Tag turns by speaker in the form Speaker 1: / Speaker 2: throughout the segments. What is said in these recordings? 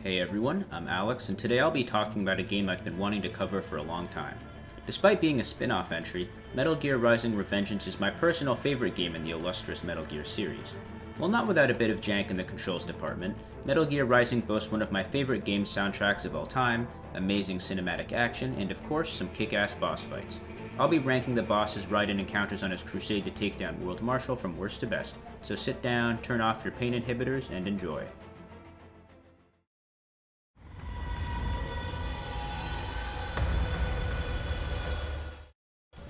Speaker 1: Hey everyone, I'm Alex, and today I'll be talking about a game I've been wanting to cover for a long time. Despite being a spin-off entry, Metal Gear Rising: Revengeance is my personal favorite game in the illustrious Metal Gear series. While not without a bit of jank in the controls department, Metal Gear Rising boasts one of my favorite game soundtracks of all time, amazing cinematic action, and of course some kick-ass boss fights. I'll be ranking the bosses Raiden encounters on his crusade to take down World Marshal from worst to best, so sit down, turn off your pain inhibitors, and enjoy.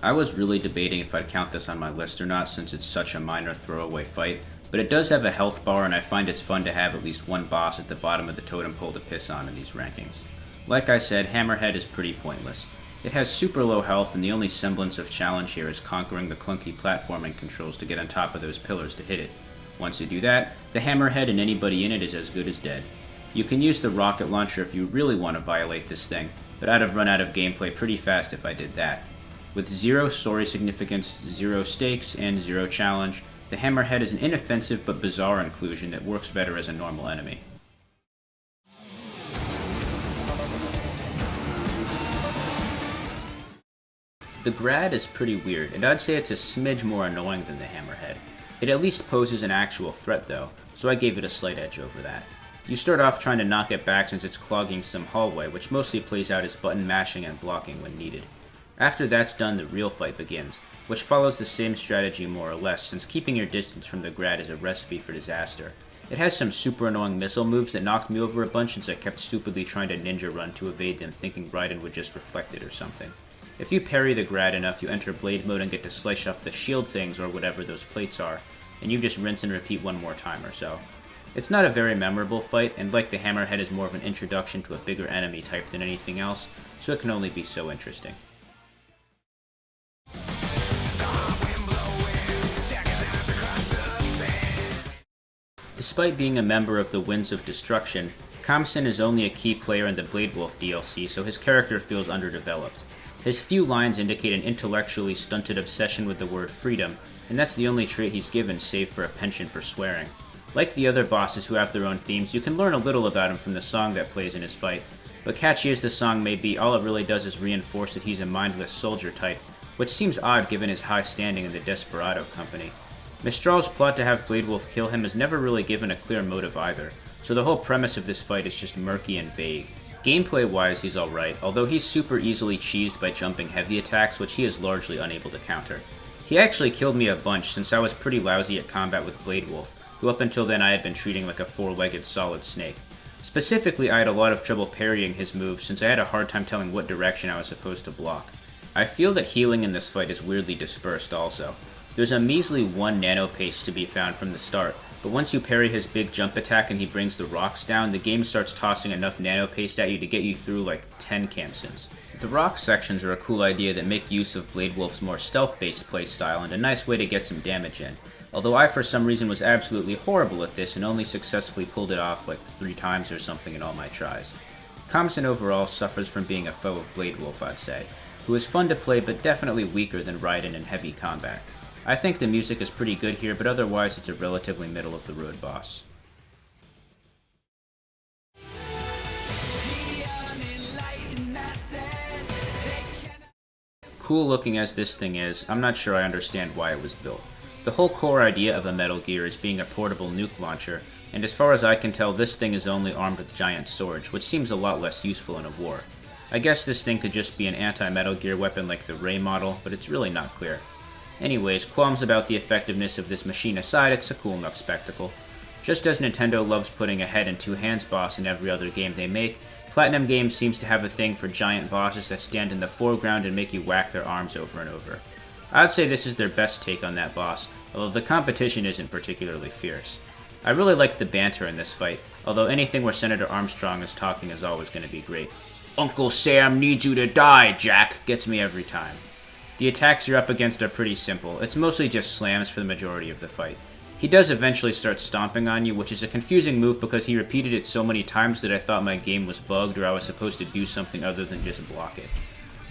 Speaker 1: I was really debating if I'd count this on my list or not since it's such a minor throwaway fight, but it does have a health bar and I find it's fun to have at least one boss at the bottom of the totem pole to piss on in these rankings. Like I said, Hammerhead is pretty pointless. It has super low health and the only semblance of challenge here is conquering the clunky platforming controls to get on top of those pillars to hit it. Once you do that, the Hammerhead and anybody in it is as good as dead. You can use the rocket launcher if you really want to violate this thing, but I'd have run out of gameplay pretty fast if I did that. With zero story significance, zero stakes, and zero challenge, the Hammerhead is an inoffensive but bizarre inclusion that works better as a normal enemy. The Grad is pretty weird, and I'd say it's a smidge more annoying than the Hammerhead. It at least poses an actual threat though, so I gave it a slight edge over that. You start off trying to knock it back since it's clogging some hallway, which mostly plays out as button mashing and blocking when needed. After that's done, the real fight begins, which follows the same strategy more or less, since keeping your distance from the Grad is a recipe for disaster. It has some super annoying missile moves that knocked me over a bunch since I kept stupidly trying to ninja run to evade them, thinking Raiden would just reflect it or something. If you parry the Grad enough, you enter blade mode and get to slice up the shield things or whatever those plates are, and you just rinse and repeat one more time or so. It's not a very memorable fight, and like the Hammerhead is more of an introduction to a bigger enemy type than anything else, so it can only be so interesting. Despite being a member of the Winds of Destruction, Kamsen is only a key player in the Blade Wolf DLC, so his character feels underdeveloped. His few lines indicate an intellectually stunted obsession with the word freedom, and that's the only trait he's given save for a penchant for swearing. Like the other bosses who have their own themes, you can learn a little about him from the song that plays in his fight, but catchy as the song may be, all it really does is reinforce that he's a mindless soldier type, which seems odd given his high standing in the Desperado Company. Mistral's plot to have Blade Wolf kill him is never really given a clear motive either, so the whole premise of this fight is just murky and vague. Gameplay-wise, he's alright, although he's super easily cheesed by jumping heavy attacks, which he is largely unable to counter. He actually killed me a bunch since I was pretty lousy at combat with Blade Wolf, who up until then I had been treating like a four-legged solid snake. Specifically, I had a lot of trouble parrying his moves since I had a hard time telling what direction I was supposed to block. I feel that healing in this fight is weirdly dispersed also. There's a measly 1 nano pace to be found from the start, but once you parry his big jump attack and he brings the rocks down, the game starts tossing enough nano paste at you to get you through like 10 Kamsens. The rock sections are a cool idea that make use of Blade Wolf's more stealth-based playstyle and a nice way to get some damage in, although I for some reason was absolutely horrible at this and only successfully pulled it off like 3 times or something in all my tries. Kamsen overall suffers from being a foe of Blade Wolf, I'd say, who is fun to play but definitely weaker than Raiden in heavy combat. I think the music is pretty good here, but otherwise it's a relatively middle-of-the-road boss. Cool looking as this thing is, I'm not sure I understand why it was built. The whole core idea of a Metal Gear is being a portable nuke launcher, and as far as I can tell this thing is only armed with giant swords, which seems a lot less useful in a war. I guess this thing could just be an anti-Metal Gear weapon like the Ray model, but it's really not clear. Anyways, qualms about the effectiveness of this machine aside, it's a cool enough spectacle. Just as Nintendo loves putting a head and 2 hands boss in every other game they make, Platinum Games seems to have a thing for giant bosses that stand in the foreground and make you whack their arms over and over. I'd say this is their best take on that boss, although the competition isn't particularly fierce. I really like the banter in this fight, although anything where Senator Armstrong is talking is always going to be great. "Uncle Sam needs you to die, Jack," gets me every time. The attacks you're up against are pretty simple, it's mostly just slams for the majority of the fight. He does eventually start stomping on you, which is a confusing move because he repeated it so many times that I thought my game was bugged or I was supposed to do something other than just block it.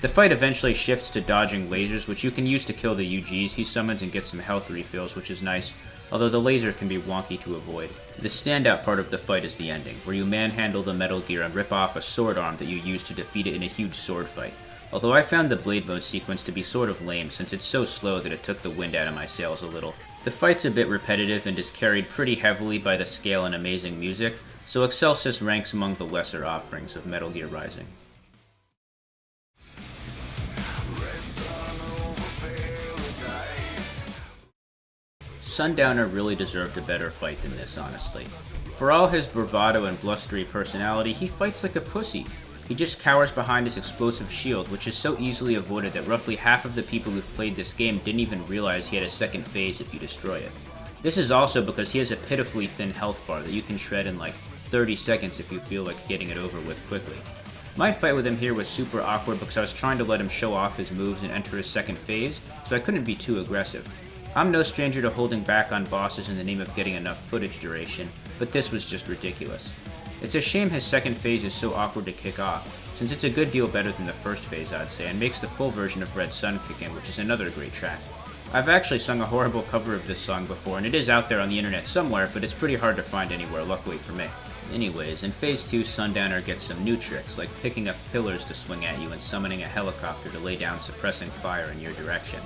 Speaker 1: The fight eventually shifts to dodging lasers, which you can use to kill the UGs he summons and get some health refills, which is nice, although the laser can be wonky to avoid. The standout part of the fight is the ending, where you manhandle the Metal Gear and rip off a sword arm that you use to defeat it in a huge sword fight. Although I found the blade mode sequence to be sort of lame since it's so slow that it took the wind out of my sails a little. The fight's a bit repetitive and is carried pretty heavily by the scale and amazing music, so Excelsis ranks among the lesser offerings of Metal Gear Rising. Sundowner really deserved a better fight than this, honestly. For all his bravado and blustery personality, he fights like a pussy. He just cowers behind his explosive shield, which is so easily avoided that roughly half of the people who've played this game didn't even realize he had a second phase if you destroy it. This is also because he has a pitifully thin health bar that you can shred in like 30 seconds if you feel like getting it over with quickly. My fight with him here was super awkward because I was trying to let him show off his moves and enter his second phase, so I couldn't be too aggressive. I'm no stranger to holding back on bosses in the name of getting enough footage duration, but this was just ridiculous. It's a shame his second phase is so awkward to kick off, since it's a good deal better than the first phase, I'd say, and makes the full version of Red Sun kick in, which is another great track. I've actually sung a horrible cover of this song before, and it is out there on the internet somewhere, but it's pretty hard to find anywhere, luckily for me. Anyways, in Phase 2, Sundowner gets some new tricks, like picking up pillars to swing at you and summoning a helicopter to lay down suppressing fire in your direction.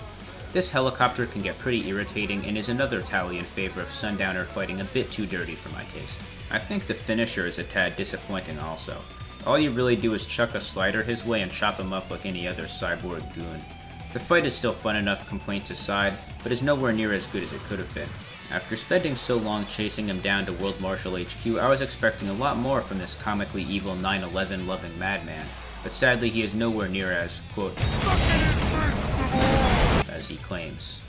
Speaker 1: This helicopter can get pretty irritating and is another tally in favor of Sundowner fighting a bit too dirty for my taste. I think the finisher is a tad disappointing also. All you really do is chuck a slider his way and chop him up like any other cyborg goon. The fight is still fun enough, complaints aside, but is nowhere near as good as it could have been. After spending so long chasing him down to World Marshal HQ, I was expecting a lot more from this comically evil 9/11 loving madman, but sadly he is nowhere near as, quote, as he claims.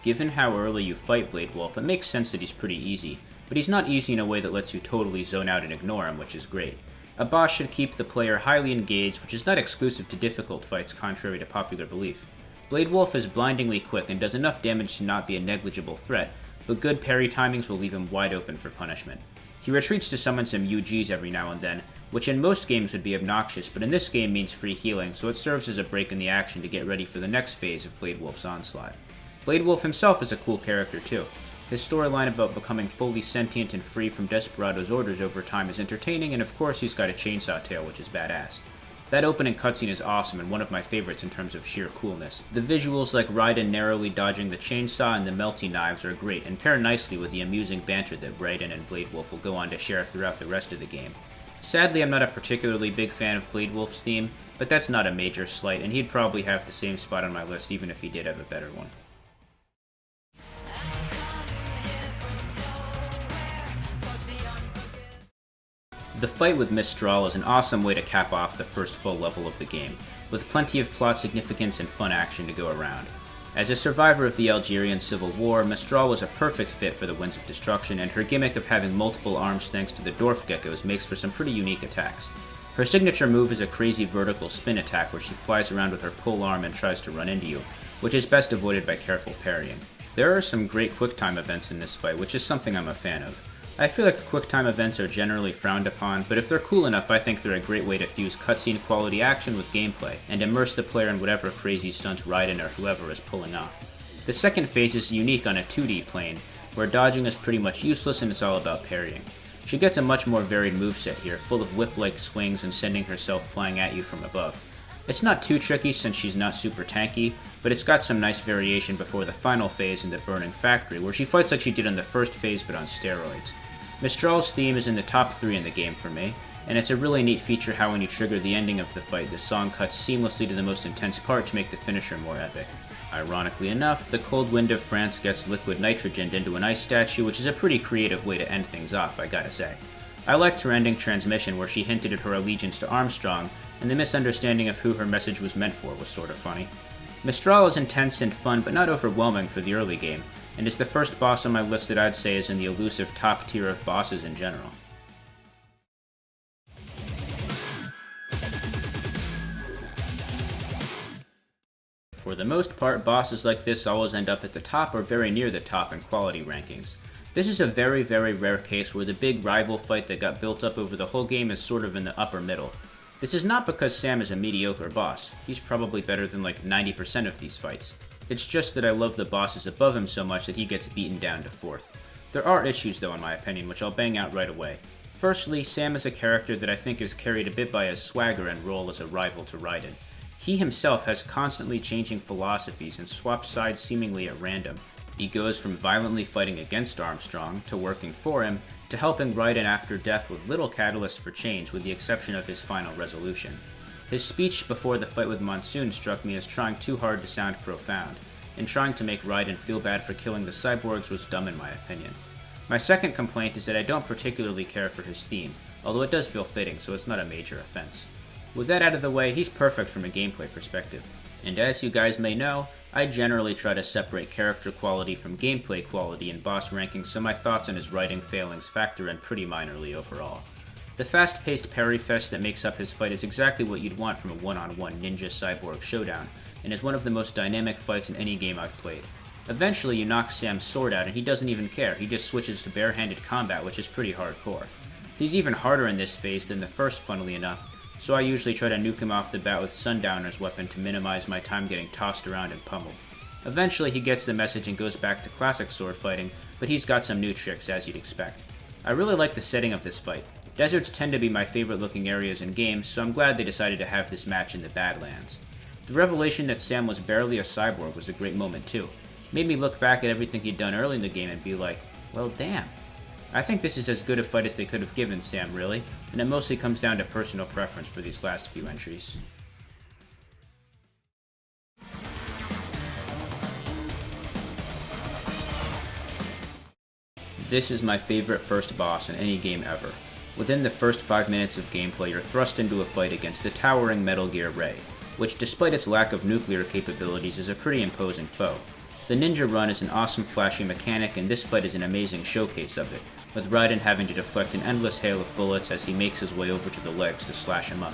Speaker 1: Given how early you fight Blade Wolf, it makes sense that he's pretty easy, but he's not easy in a way that lets you totally zone out and ignore him, which is great. A boss should keep the player highly engaged, which is not exclusive to difficult fights contrary to popular belief. Blade Wolf is blindingly quick and does enough damage to not be a negligible threat, but good parry timings will leave him wide open for punishment. He retreats to summon some UGs every now and then, which in most games would be obnoxious, but in this game means free healing, so it serves as a break in the action to get ready for the next phase of Blade Wolf's onslaught. Blade Wolf himself is a cool character too. His storyline about becoming fully sentient and free from Desperado's orders over time is entertaining, and of course he's got a chainsaw tail, which is badass. That opening cutscene is awesome and one of my favorites in terms of sheer coolness. The visuals like Raiden narrowly dodging the chainsaw and the melty knives are great and pair nicely with the amusing banter that Raiden and Blade Wolf will go on to share throughout the rest of the game. Sadly, I'm not a particularly big fan of Blade Wolf's theme, but that's not a major slight, and he'd probably have the same spot on my list even if he did have a better one. The fight with Mistral is an awesome way to cap off the first full level of the game, with plenty of plot significance and fun action to go around. As a survivor of the Algerian Civil War, Mistral was a perfect fit for the Winds of Destruction, and her gimmick of having multiple arms thanks to the Dwarf Geckos makes for some pretty unique attacks. Her signature move is a crazy vertical spin attack where she flies around with her pole arm and tries to run into you, which is best avoided by careful parrying. There are some great QuickTime events in this fight, which is something I'm a fan of. I feel like QuickTime events are generally frowned upon, but if they're cool enough, I think they're a great way to fuse cutscene quality action with gameplay, and immerse the player in whatever crazy stunts Raiden or whoever is pulling off. The second phase is unique on a 2D plane, where dodging is pretty much useless and it's all about parrying. She gets a much more varied moveset here, full of whip-like swings and sending herself flying at you from above. It's not too tricky since she's not super tanky, but it's got some nice variation before the final phase in the Burning Factory, where she fights like she did in the first phase but on steroids. Mistral's theme is in the top 3 in the game for me, and it's a really neat feature how when you trigger the ending of the fight, the song cuts seamlessly to the most intense part to make the finisher more epic. Ironically enough, the cold wind of France gets liquid nitrogened into an ice statue, which is a pretty creative way to end things off, I gotta say. I liked her ending transmission where she hinted at her allegiance to Armstrong, and the misunderstanding of who her message was meant for was sort of funny. Mistral is intense and fun, but not overwhelming for the early game, and is the first boss on my list that I'd say is in the elusive top tier of bosses in general. For the most part, bosses like this always end up at the top or very near the top in quality rankings. This is a very, very rare case where the big rival fight that got built up over the whole game is sort of in the upper middle. This is not because Sam is a mediocre boss. He's probably better than like 90% of these fights. It's just that I love the bosses above him so much that he gets beaten down to 4th. There are issues though in my opinion, which I'll bang out right away. Firstly, Sam is a character that I think is carried a bit by his swagger and role as a rival to Raiden. He himself has constantly changing philosophies and swaps sides seemingly at random. He goes from violently fighting against Armstrong, to working for him, to helping Raiden after death with little catalyst for change with the exception of his final resolution. His speech before the fight with Monsoon struck me as trying too hard to sound profound, and trying to make Raiden feel bad for killing the cyborgs was dumb in my opinion. My second complaint is that I don't particularly care for his theme, although it does feel fitting, so it's not a major offense. With that out of the way, he's perfect from a gameplay perspective. And as you guys may know, I generally try to separate character quality from gameplay quality in boss rankings, so my thoughts on his writing failings factor in pretty minorly overall. The fast-paced parry fest that makes up his fight is exactly what you'd want from a one-on-one ninja cyborg showdown, and is one of the most dynamic fights in any game I've played. Eventually you knock Sam's sword out and he doesn't even care, he just switches to barehanded combat, which is pretty hardcore. He's even harder in this phase than the first, funnily enough, so I usually try to nuke him off the bat with Sundowner's weapon to minimize my time getting tossed around and pummeled. Eventually he gets the message and goes back to classic sword fighting, but he's got some new tricks as you'd expect. I really like the setting of this fight. Deserts tend to be my favorite looking areas in games, so I'm glad they decided to have this match in the Badlands. The revelation that Sam was barely a cyborg was a great moment too. Made me look back at everything he'd done early in the game and be like, well damn. I think this is as good a fight as they could have given Sam, really, and it mostly comes down to personal preference for these last few entries. This is my favorite first boss in any game ever. Within the first 5 minutes of gameplay, you're thrust into a fight against the towering Metal Gear Ray, which despite its lack of nuclear capabilities is a pretty imposing foe. The ninja run is an awesome flashy mechanic, and this fight is an amazing showcase of it, with Raiden having to deflect an endless hail of bullets as he makes his way over to the legs to slash him up.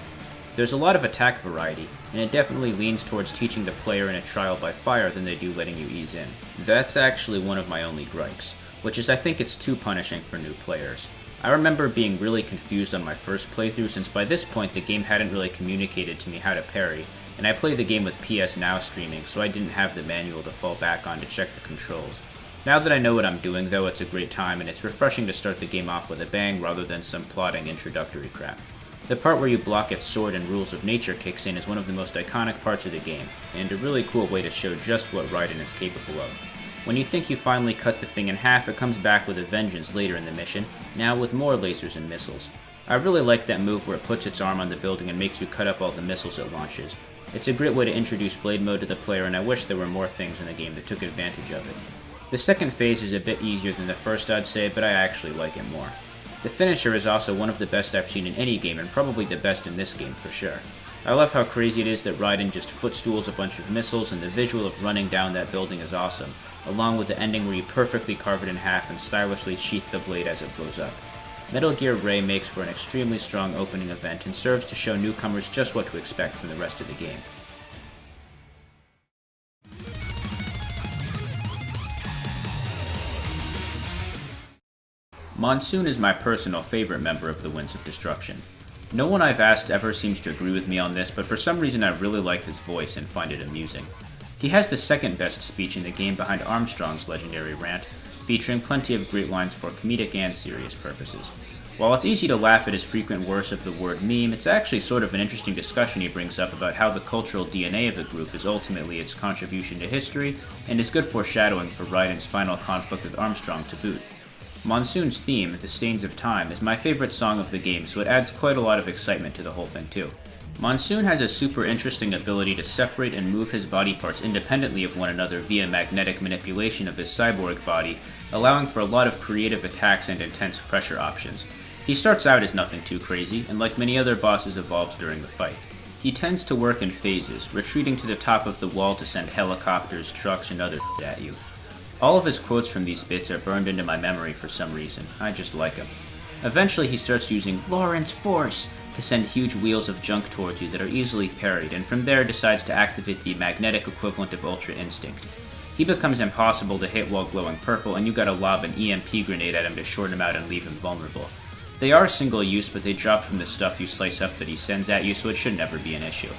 Speaker 1: There's a lot of attack variety, and it definitely leans towards teaching the player in a trial by fire than they do letting you ease in. That's actually one of my only gripes, which is I think it's too punishing for new players. I remember being really confused on my first playthrough since by this point the game hadn't really communicated to me how to parry, and I played the game with PS Now streaming, so I didn't have the manual to fall back on to check the controls. Now that I know what I'm doing though, it's a great time, and it's refreshing to start the game off with a bang rather than some plodding introductory crap. The part where you block its sword and Rules of Nature kicks in is one of the most iconic parts of the game, and a really cool way to show just what Raiden is capable of. When you think you finally cut the thing in half, it comes back with a Revengeance later in the mission, now with more lasers and missiles. I really like that move where it puts its arm on the building and makes you cut up all the missiles it launches. It's a great way to introduce Blade Mode to the player, and I wish there were more things in the game that took advantage of it. The second phase is a bit easier than the first, I'd say, but I actually like it more. The finisher is also one of the best I've seen in any game, and probably the best in this game for sure. I love how crazy it is that Raiden just footstools a bunch of missiles, and the visual of running down that building is awesome, along with the ending where you perfectly carve it in half and stylishly sheath the blade as it blows up. Metal Gear Ray makes for an extremely strong opening event and serves to show newcomers just what to expect from the rest of the game. Monsoon is my personal favorite member of the Winds of Destruction. No one I've asked ever seems to agree with me on this, but for some reason I really like his voice and find it amusing. He has the second best speech in the game behind Armstrong's legendary rant, featuring plenty of great lines for comedic and serious purposes. While it's easy to laugh at his frequent use of the word meme, it's actually sort of an interesting discussion he brings up about how the cultural DNA of a group is ultimately its contribution to history, and is good foreshadowing for Raiden's final conflict with Armstrong to boot. Monsoon's theme, The Stains of Time, is my favorite song of the game, so it adds quite a lot of excitement to the whole thing too. Monsoon has a super interesting ability to separate and move his body parts independently of one another via magnetic manipulation of his cyborg body, allowing for a lot of creative attacks and intense pressure options. He starts out as nothing too crazy, and like many other bosses evolves during the fight. He tends to work in phases, retreating to the top of the wall to send helicopters, trucks, and other shit at you. All of his quotes from these bits are burned into my memory for some reason. I just like him. Eventually he starts using Lorentz Force to send huge wheels of junk towards you that are easily parried, and from there decides to activate the magnetic equivalent of Ultra Instinct. He becomes impossible to hit while glowing purple, and you gotta lob an EMP grenade at him to short him out and leave him vulnerable. They are single use, but they drop from the stuff you slice up that he sends at you, so it should never be an issue.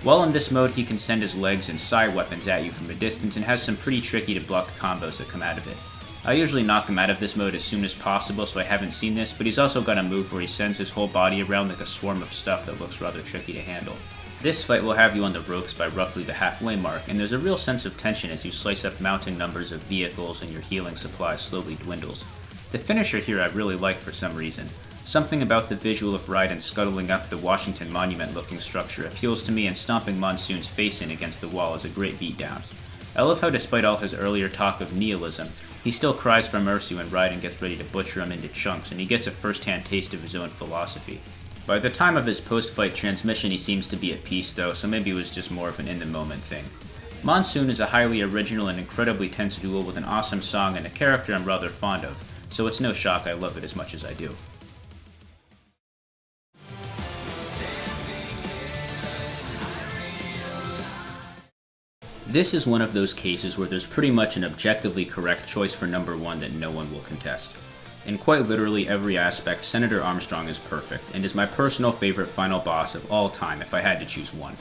Speaker 1: While in this mode, he can send his legs and side weapons at you from a distance and has some pretty tricky to block combos that come out of it. I usually knock him out of this mode as soon as possible, so I haven't seen this, but he's also got a move where he sends his whole body around like a swarm of stuff that looks rather tricky to handle. This fight will have you on the ropes by roughly the halfway mark, and there's a real sense of tension as you slice up mounting numbers of vehicles and your healing supply slowly dwindles. The finisher here I really like for some reason. Something about the visual of Raiden scuttling up the Washington Monument looking structure appeals to me, and stomping Monsoon's face in against the wall is a great beatdown. I love how despite all his earlier talk of nihilism, he still cries for mercy when Raiden gets ready to butcher him into chunks, and he gets a first-hand taste of his own philosophy. By the time of his post-fight transmission, he seems to be at peace though, so maybe it was just more of an in-the-moment thing. Monsoon is a highly original and incredibly tense duel with an awesome song and a character I'm rather fond of, so it's no shock I love it as much as I do. This is one of those cases where there's pretty much an objectively correct choice for number one that no one will contest. In quite literally every aspect, Senator Armstrong is perfect, and is my personal favorite final boss of all time if I had to choose one.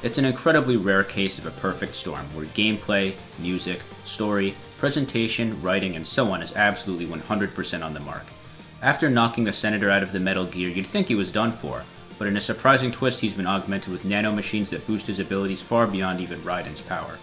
Speaker 1: It's an incredibly rare case of a perfect storm, where gameplay, music, story, presentation, writing, and so on is absolutely 100% on the mark. After knocking the Senator out of the Metal Gear, you'd think he was done for, but in a surprising twist he's been augmented with nanomachines that boost his abilities far beyond even Raiden's power.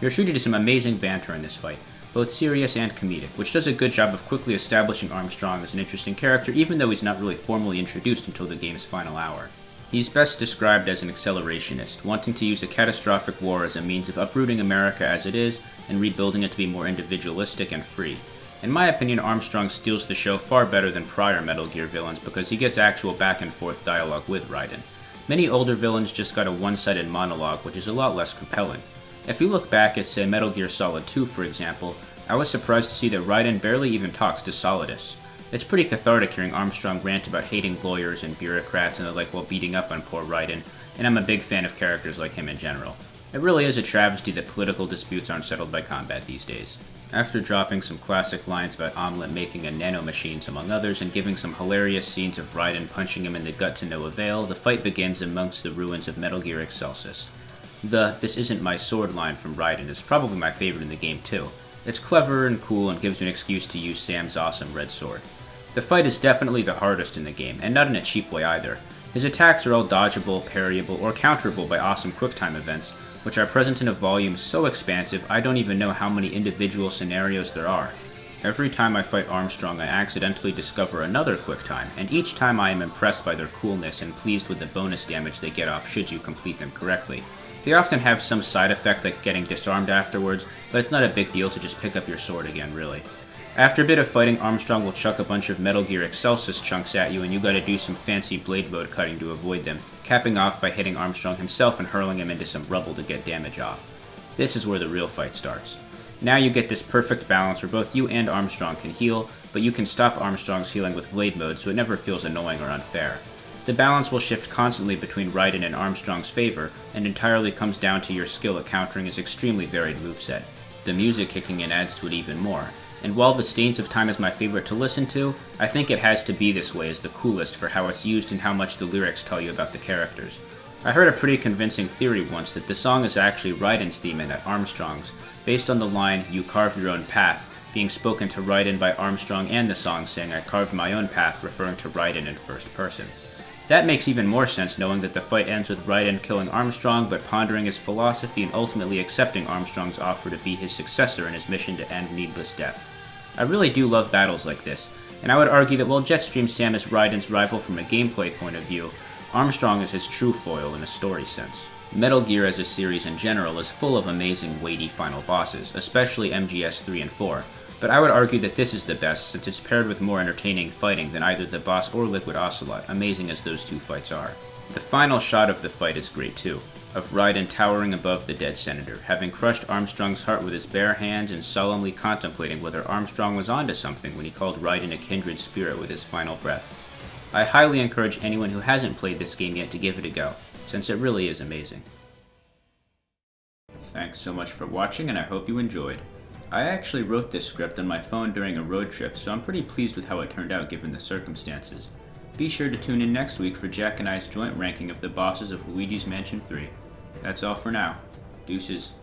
Speaker 1: You're treated to some amazing banter in this fight, both serious and comedic, which does a good job of quickly establishing Armstrong as an interesting character even though he's not really formally introduced until the game's final hour. He's best described as an accelerationist, wanting to use a catastrophic war as a means of uprooting America as it is and rebuilding it to be more individualistic and free. In my opinion, Armstrong steals the show far better than prior Metal Gear villains because he gets actual back and forth dialogue with Raiden. Many older villains just got a one-sided monologue, which is a lot less compelling. If you look back at, say, Metal Gear Solid 2, for example, I was surprised to see that Raiden barely even talks to Solidus. It's pretty cathartic hearing Armstrong rant about hating lawyers and bureaucrats and the like while beating up on poor Raiden, and I'm a big fan of characters like him in general. It really is a travesty that political disputes aren't settled by combat these days. After dropping some classic lines about Omelette making a nanomachines among others, and giving some hilarious scenes of Raiden punching him in the gut to no avail, the fight begins amongst the ruins of Metal Gear Excelsis. The "this isn't my sword" line from Raiden is probably my favorite in the game too. It's clever and cool and gives you an excuse to use Sam's awesome red sword. The fight is definitely the hardest in the game, and not in a cheap way either. His attacks are all dodgeable, parryable, or counterable by awesome QuickTime events, which are present in a volume so expansive I don't even know how many individual scenarios there are. Every time I fight Armstrong, I accidentally discover another QuickTime, and each time I am impressed by their coolness and pleased with the bonus damage they get off should you complete them correctly. They often have some side effect like getting disarmed afterwards, but it's not a big deal to just pick up your sword again, really. After a bit of fighting, Armstrong will chuck a bunch of Metal Gear Excelsis chunks at you, and you gotta do some fancy blade mode cutting to avoid them, capping off by hitting Armstrong himself and hurling him into some rubble to get damage off. This is where the real fight starts. Now you get this perfect balance where both you and Armstrong can heal, but you can stop Armstrong's healing with blade mode so it never feels annoying or unfair. The balance will shift constantly between Raiden and Armstrong's favor, and entirely comes down to your skill at countering his extremely varied moveset. The music kicking in adds to it even more, and while The Stains of Time is my favorite to listen to, I think it has to be this way as the coolest for how it's used and how much the lyrics tell you about the characters. I heard a pretty convincing theory once that the song is actually Raiden's theme and not Armstrong's, based on the line, "You carve your own path," being spoken to Raiden by Armstrong and the song saying, "I carved my own path," referring to Raiden in first person. That makes even more sense knowing that the fight ends with Raiden killing Armstrong but pondering his philosophy and ultimately accepting Armstrong's offer to be his successor in his mission to end needless death. I really do love battles like this, and I would argue that while Jetstream Sam is Raiden's rival from a gameplay point of view, Armstrong is his true foil in a story sense. Metal Gear as a series in general is full of amazing weighty final bosses, especially MGS 3 and 4, but I would argue that this is the best since it's paired with more entertaining fighting than either the boss or Liquid Ocelot, amazing as those two fights are. The final shot of the fight is great too, of Raiden towering above the dead senator, having crushed Armstrong's heart with his bare hands and solemnly contemplating whether Armstrong was onto something when he called Raiden a kindred spirit with his final breath. I highly encourage anyone who hasn't played this game yet to give it a go, since it really is amazing. Thanks so much for watching, and I hope you enjoyed. I actually wrote this script on my phone during a road trip, so I'm pretty pleased with how it turned out given the circumstances. Be sure to tune in next week for Jack and I's joint ranking of the bosses of Luigi's Mansion 3. That's all for now. Deuces.